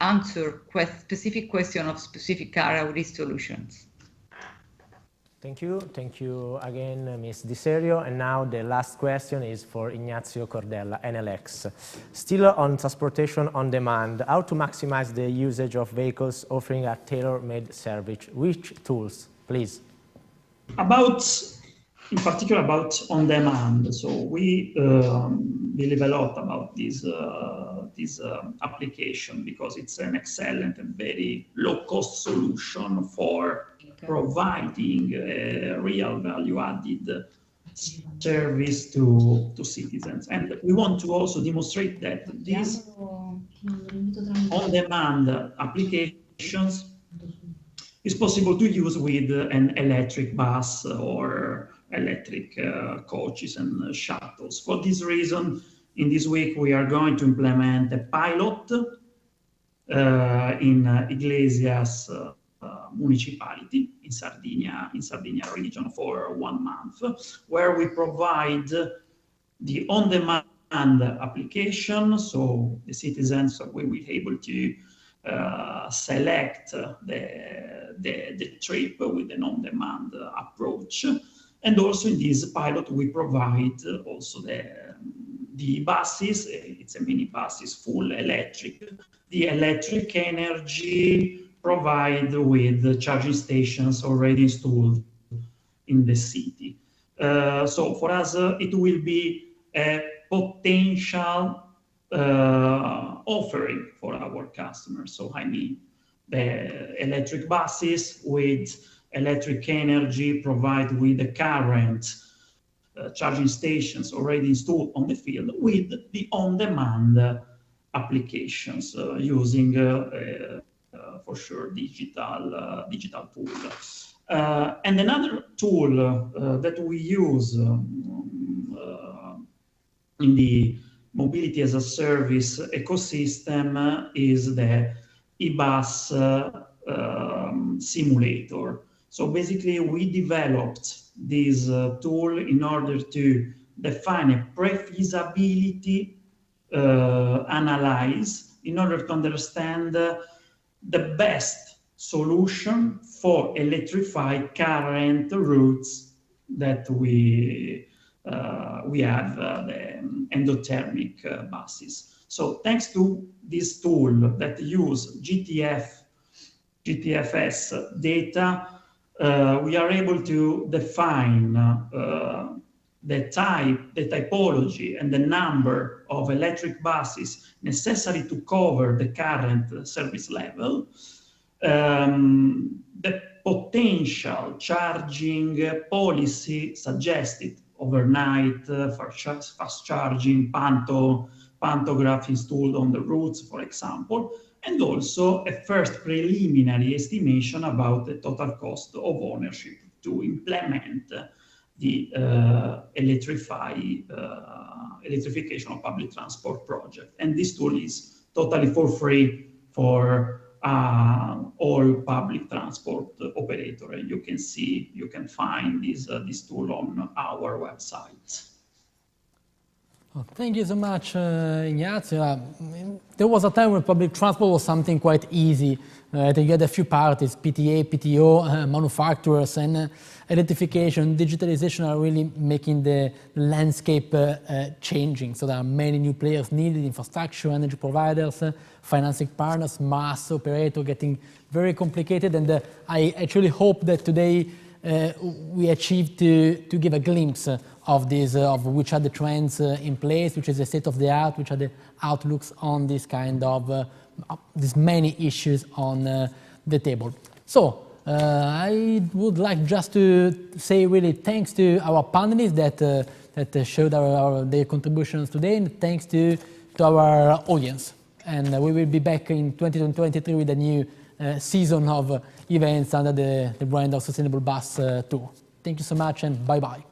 answer specific question of specific area with these solutions. Thank you again, Ms. Di Serio. And now the last question is for Ignazio Cordella, NLX. Still on transportation on demand, how to maximize the usage of vehicles offering a tailor-made service? Which tools, please? In particular about on demand. So we believe a lot about this application because it's an excellent and very low-cost solution for providing a real value-added service to citizens. And we want to also demonstrate that these on-demand applications is possible to use with an electric bus or electric coaches and shuttles. For this reason, in this week, we are going to implement a pilot in Iglesias municipality in Sardinia region for 1 month, where we provide the on-demand application. So the citizens will be able to select the trip with an on-demand approach. And also in this pilot, we provide also the buses. It's a mini bus, is full electric. The electric energy provide with the charging stations already installed in the city. So for us, it will be a potential offering for our customers. So I mean, the electric buses with electric energy provide with the current charging stations already installed on the field with the on-demand applications using for sure digital tool. And another tool that we use in the mobility as a service ecosystem is the eBus simulator. So basically, we developed this tool in order to define a pre-feasibility analyze in order to understand the best solution for electrified current routes that we have, the endothermic buses. So thanks to this tool that use GTFS data, we are able to define the typology and the number of electric buses necessary to cover the current service level, the potential charging policy suggested overnight, fast charging, pantograph installed on the routes, for example, and also a first preliminary estimation about the total cost of ownership to implement the electrification of public transport project. And this tool is totally for free for all public transport operator. And you can find this tool on our website. Oh, thank you so much, Ignazio. There was a time when public transport was something quite easy. I think you had a few parties, PTA, PTO, manufacturers, and electrification, digitalization are really making the landscape changing. So there are many new players needed, infrastructure, energy providers, financing partners, MaaS operator, getting very complicated. And I actually hope that today we achieved to give a glimpse of this, of which are the trends in place, which is the state of the art, which are the outlooks on this kind of these many issues on the table. So I would like just to say really thanks to our panelists that showed their contributions today, and thanks to our audience. And we will be back in 2023 with a new season of events under the brand of Sustainable Bus Tour. Thank you so much, and bye-bye.